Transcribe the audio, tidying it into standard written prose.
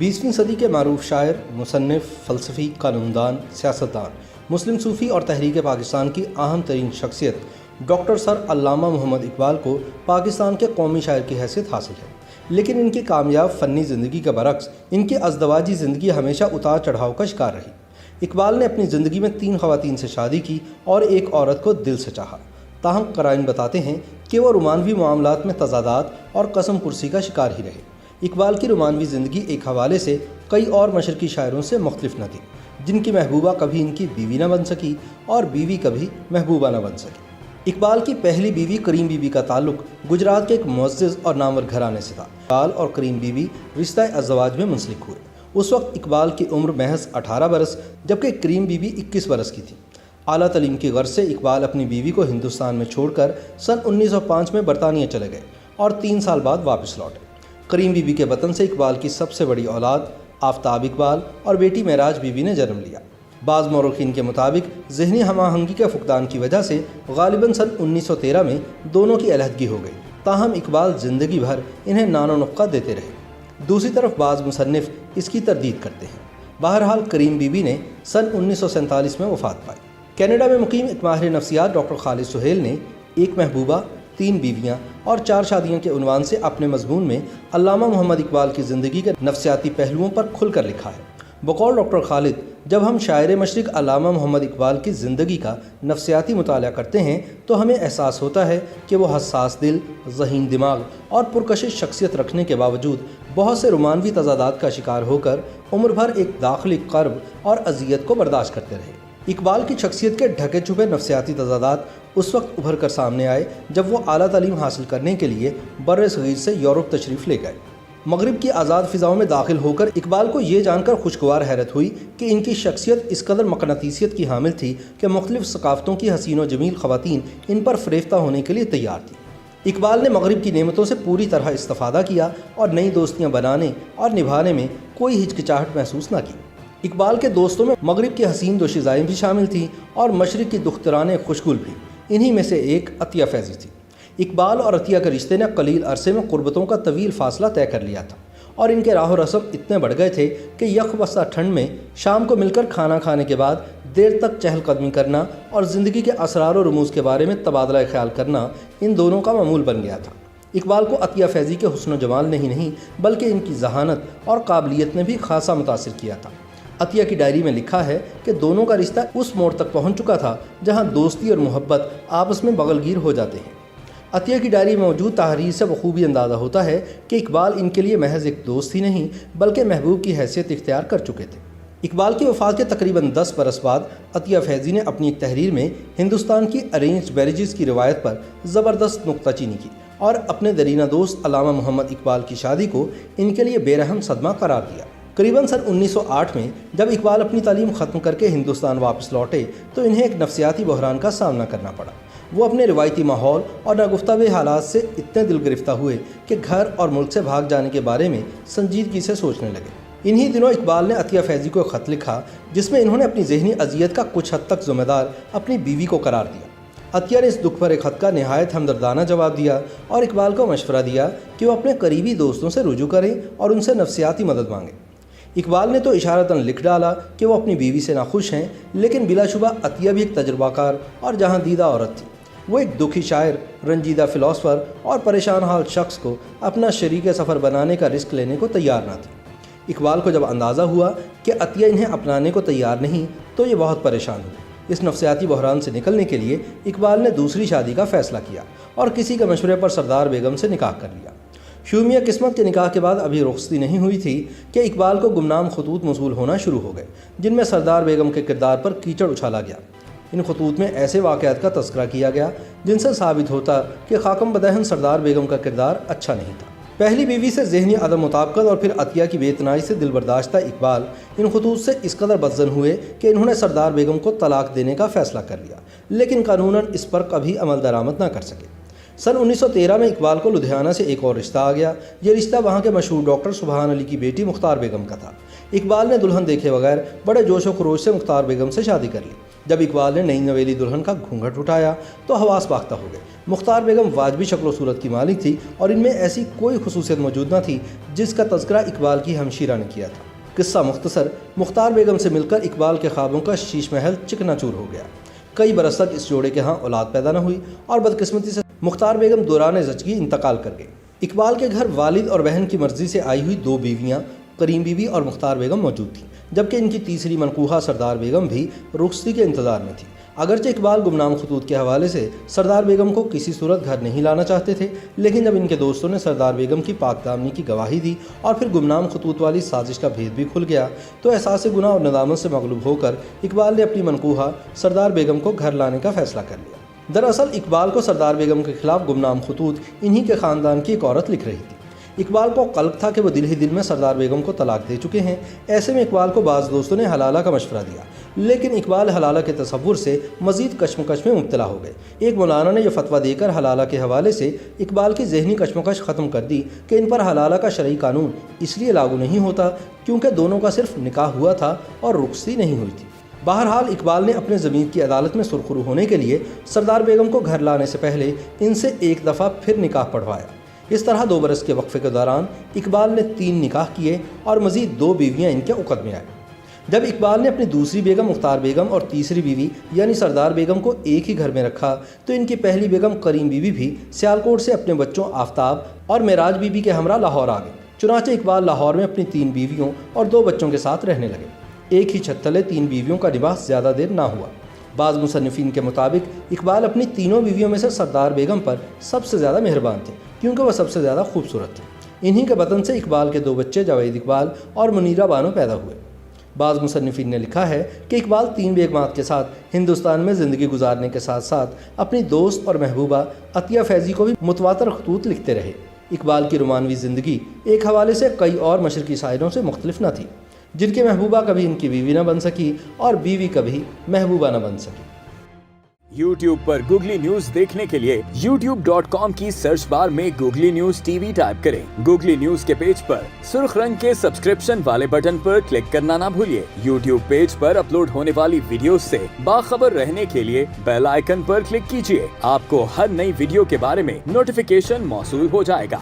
20वीं सदी के मारूफ शायर, मुसन्निफ, फ़लसफ़ी, कानूनदान, सियासतदान, मुस्लिम सूफ़ी और तहरीक पाकिस्तान की अहम तरीन शख्सियत डॉक्टर सर अल्लामा मोहम्मद इकबाल को पाकिस्तान के कौमी शायर की हैसियत हासिल है। लेकिन इनकी कामयाब फ़नी ज़िंदगी के बरक्स इनकी अज़दवाजी ज़िंदगी हमेशा उतार चढ़ाव का शिकार रही। इकबाल ने अपनी ज़िंदगी में 3 ख़वातीन से शादी की और एक औरत को दिल से चाहा। ताहम क़राइन बताते हैं कि वो रोमानवी मामलात में तज़ादात और कसम पुरसी का शिकार ही रहे। इकबाल की रोमानवी ज़िंदगी एक हवाले से कई और मशरक़ी शायरों से मुख्तलिफ न थी, जिनकी महबूबा कभी इनकी बीवी न बन सकी और बीवी कभी महबूबा न बन सकी। इकबाल की पहली बीवी करीम बीबी का ताल्लुक़ गुजरात के एक मुअज़्ज़िज़ और नामवर घराने से था। इकबाल और करीम बीबी रिश्ता अज़वाज में मुंसलिक हुए। उस वक्त इकबाल की उम्र महज 18 बरस जबकि करीम बीबी 21 बरस की थी। आला तलीम की गर्ज से इकबाल अपनी बीवी को हिंदुस्तान में छोड़कर सन 1905 में बरतानिया चले गए और 3 साल बाद वापस लौटे। करीम बीबी के वतन से इकबाल की सबसे बड़ी औलाद आफ्ताब इकबाल और बेटी महराज बीबी ने जन्म लिया। बाज़ मौरख़ीन के मुताबिक ज़हनी हमाहंगी के फुक़दान की वजह से गालिबन सन 1913 में दोनों की अलहदगी हो गई। ताहम इकबाल ज़िंदगी भर इन्हें नानो नुक्का देते रहे। दूसरी तरफ बाज़ मुसन्निफ़ इसकी तरदीद करते हैं। बहरहाल करीम बीबी ने सन 1947 में वफ़ात पाई। कनाडा में मुकीम एक माहिर नफ्सियात डॉक्टर खालिद सुहेल ने एक महबूबा, 3 बीवियाँ और 4 शादियों के उन्वान से अपने मज़मून में अल्लामा मोहम्मद इकबाल की ज़िंदगी के नफ्सियाती पहलुओं पर खुलकर लिखा है। बकौल डॉक्टर खालिद, जब हम शायर मशरिक़ अल्लामा मोहम्मद इकबाल की ज़िंदगी का नफ्सियाती मुताला करते हैं तो हमें एहसास होता है कि वो हसास दिल, ज़हीन दिमाग और पुरकशिश शख्सियत रखने के बावजूद बहुत से रोमानवी तज़ादात का शिकार होकर उम्र भर एक दाखिली कर्ब और अजियत को बर्दाश्त करते रहे। इकबाल की शख्सियत के ढके छुपे नफ्सियाती तज़ादात उस वक्त उभर कर सामने आए जब वो आला तालीम हासिल करने के लिए बर्र सग़ीर से यूरोप तशरीफ़ ले गए। मगरिब की आज़ाद फ़िज़ाओं में दाखिल होकर इकबाल को ये जानकर खुशगवार हैरत हुई कि इनकी शख्सियत इस कदर मक़नातीसियत की हामिल थी कि मुख्तलिफ़ सकाफ़तों की हसीन व जमील ख़वातीन इन पर फ़रेफ्ता होने के लिए तैयार थी। इकबाल ने मगरिब की नेमतों से पूरी तरह इस्तिफ़ादा किया और नई दोस्तियाँ बनाने और निभाने में कोई हिचकिचाहट महसूस न की। इकबाल के दोस्तों में मगरिब की हसीन दोशीज़ाएँ भी शामिल थीं और मशरिक़ की दुख्तराने खुशगुल भी। इन्हीं में से एक अतिया फैज़ी थी। इकबाल और अतिया के रिश्ते ने कलील अरसे में क़ुर्बतों का तवील फ़ासला तय कर लिया था और इनके राह रस्म इतने बढ़ गए थे कि यकबसा ठंड में शाम को मिलकर खाना खाने के बाद देर तक चहलकदमी करना और ज़िंदगी के असरार और रमूज़ के बारे में तबादला ख्याल करना इन दोनों का मामूल बन गया था। इकबाल को अतिया फैज़ी के हुस्न जमाल नहीं बल्कि इनकी जहानत और काबिलियत ने भी खासा मुतासिर किया था। अतिया की डायरी में लिखा है कि दोनों का रिश्ता उस मोड़ तक पहुंच चुका था जहां दोस्ती और मोहब्बत आपस में बगलगीर हो जाते हैं। अतिया की डायरी में मौजूद तहरीर से बखूबी अंदाज़ा होता है कि इकबाल इनके लिए महज एक दोस्त ही नहीं बल्कि महबूब की हैसियत इख्तियार कर चुके थे। इकबाल की वफ़ात के तकरीबन 10 बरस बाद अतिया फैज़ी ने अपनी एक तहरीर में हिंदुस्तान की अरेंज्ड मैरिजेस की रिवायत पर ज़बरदस्त नुक्ताचीनी की और अपने दरीना दोस्त अल्लामा मोहम्मद इकबाल की शादी को इनके लिए बेरहम सदमा करार दिया। करीबन सन 1908 में जब इकबाल अपनी तालीम ख़त्म करके हिंदुस्तान वापस लौटे तो इन्हें एक नफ्सियाती बहरान का सामना करना पड़ा। वो अपने रिवायती माहौल और नागुफ्तावे हालात से इतने दिल गिरफ्तार हुए कि घर और मुल्क से भाग जाने के बारे में संजीदगी से सोचने लगे। इन्हीं दिनों इकबाल ने अतिया फैज़ी को ख़त लिखा जिसमें इन्होंने अपनी ज़हनी अजियत का कुछ हद तक ज़िम्मेदार अपनी बीवी को करार दिया। अतिया ने इस दुख भरे ख़त का नहायत हमदर्दाना जवाब दिया और इकबाल को मशवरा दिया कि वो अपने करीबी दोस्तों से रुजू करें और उनसे नफ्सियाती मदद मांगें। इकबाल ने तो इशारतन लिख डाला कि वो अपनी बीवी से नाखुश हैं, लेकिन बिलाशुबा अतिया भी एक तजुर्बाकार और जहांदीदा औरत थी। वो एक दुखी शायर, रंजीदा फ़िलासफ़र और परेशान हाल शख्स को अपना शरीक सफ़र बनाने का रिस्क लेने को तैयार ना थी। इकबाल को जब अंदाज़ा हुआ कि अतिया इन्हें अपनाने को तैयार नहीं तो ये बहुत परेशान हुए। इस नफ्सियाती बहरान से निकलने के लिए इकबाल ने दूसरी शादी का फ़ैसला किया और किसी के मशवरे पर सरदार बेगम से निकाह कर लिया। शूमिया किस्मत के निकाह के बाद अभी रुखसती नहीं हुई थी कि इकबाल को गुमनाम खतूत मौसूल होना शुरू हो गए जिनमें सरदार बेगम के किरदार पर कीचड़ उछाला गया। इन खतूत में ऐसे वाक़यात का तज़किरा किया गया जिनसे साबित होता कि खाकम बदहन सरदार बेगम का किरदार अच्छा नहीं था। पहली बीवी से ज़हनी अदम मुताबकत और फिर अतिया की बेतनाई से दिलबर्दाश्ता इकबाल इन खतूत से इस कदर बदज़न हुए कि इन्होंने सरदार बेगम को तलाक देने का फ़ैसला कर लिया, लेकिन कानूनन इस पर कभी अमल दरामद न कर सके। सन 1913 में इकबाल को लुधियाना से एक और रिश्ता आ गया। ये रिश्ता वहाँ के मशहूर डॉक्टर सुबहान अली की बेटी मुख्तार बेगम का था। इकबाल ने दुल्हन देखे बगैर बड़े जोश व खरोश से मुख्तार बेगम से शादी कर ली। जब इकबाल ने नई नवेली दुल्हन का घूंघट उठाया तो हवास बाख्ता हो गए। मुख्तार बेगम वाजबी शक्ल सूरत की मालिक थी और इनमें ऐसी कोई खुसूसियत मौजूद न थी जिसका तज़किरा इकबाल की हमशीरा ने किया था। किस्सा मुख्तसर, मुख्तार बेगम से मिलकर इकबाल के ख्वाबों का शीश महल चिकनाचूर हो गया। कई बरस तक इस जोड़े के यहाँ औलाद पैदा न हुई और बदकिस्मती से मुख्तार बेगम दौरान ज़चगी इंतकाल कर गई। इकबाल के घर वालिद और बहन की मर्जी से आई हुई 2 बीवियाँ करीम बीवी और मुख्तार बेगम मौजूद थीं, जबकि इनकी तीसरी मनकूहा सरदार बेगम भी रुखसती के इंतज़ार में थी। अगरचे इकबाल गुमनाम खतूत के हवाले से सरदार बेगम को किसी सूरत घर नहीं लाना चाहते थे, लेकिन जब इनके दोस्तों ने सरदार बेगम की पाकदामनी की गवाही दी और फिर गुमनाम खतूत वाली साजिश का भेद भी खुल गया तो एहसास गुनाह और नदामत से मगलूब होकर इकबाल ने अपनी मनकूहा सरदार बेगम को घर लाने का फैसला कर लिया। दरअसल इकबाल को सरदार बेगम के खिलाफ गुमनाम खतूत इन्हीं के ख़ानदान की एक औरत लिख रही थी। इकबाल को कल्ब था कि वो दिल ही दिल में सरदार बेगम को तलाक दे चुके हैं। ऐसे में इकबाल को बाज़ दोस्तों ने हलाला का मशवरा दिया, लेकिन इकबाल हलाला के तसव्वुर से मज़ीद कश्मकश में मुब्तला हो गए। एक मौलाना ने यह फतवा देकर हलाला के हवाले से इकबाल की ज़हनी कश्मकश ख़त्म कर दी कि इन पर हलाला का शरई कानून इसलिए लागू नहीं होता क्योंकि दोनों का सिर्फ निकाह हुआ था और रुखसती नहीं हुई थी। बहरहाल इकबाल ने अपने ज़मीर की अदालत में सुरखरू होने के लिए सरदार बेगम को घर लाने से पहले इनसे एक दफ़ा फिर निकाह पढ़वाया। इस तरह 2 बरस के वक्फे के दौरान इकबाल ने 3 निकाह किए और मज़ीद 2 बीवियाँ इनके उक़द में आई। जब इकबाल ने अपनी दूसरी बेगम मुख्तार बेगम और तीसरी बीवी यानी सरदार बेगम को एक ही घर में रखा तो इनकी पहली बेगम करीम बीवी भी सियालकोट से अपने बच्चों आफ्ताब और मेराज बीबी के हमरा लाहौर आ गए। चुनांचे इकबाल लाहौर में अपनी 3 बीवियों और 2 बच्चों के साथ रहने लगे। एक ही छत तले 3 बीवियों का निवास ज़्यादा देर ना हुआ। बाज़ मुसन्निफ़ीन के मुताबिक इकबाल अपनी तीनों बीवियों में से सरदार बेगम पर सबसे ज़्यादा मेहरबान थे क्योंकि वह सबसे ज़्यादा खूबसूरत थी। इन्हीं के बतन से इकबाल के 2 बच्चे जावेद इकबाल और मुनीरा बानो पैदा हुए। बाज़ मुसन्निफ़ीन ने लिखा है कि इकबाल 3 बेगमात के साथ हिंदुस्तान में ज़िंदगी गुजारने के साथ साथ अपनी दोस्त और महबूबा अतिया फैज़ी को भी मुतवातर खतूत लिखते रहे। इकबाल की रोमानवी ज़िंदगी एक हवाले से कई और मशरकी शायरों से मुख्तलिफ न थी, जिनकी महबूबा कभी इनकी बीवी न बन सकी और बीवी कभी महबूबा न बन सकी। YouTube पर गूगली न्यूज देखने के लिए youtube.com की सर्च बार में गूगली न्यूज टीवी टाइप करें। गूगली न्यूज के पेज पर सुर्ख रंग के सब्सक्रिप्शन वाले बटन पर क्लिक करना ना भूलिए। YouTube पेज पर अपलोड होने वाली वीडियोस से बाखबर रहने के लिए बेल आइकन पर क्लिक कीजिए। आपको हर नई वीडियो के बारे में नोटिफिकेशन मौसूल हो जाएगा।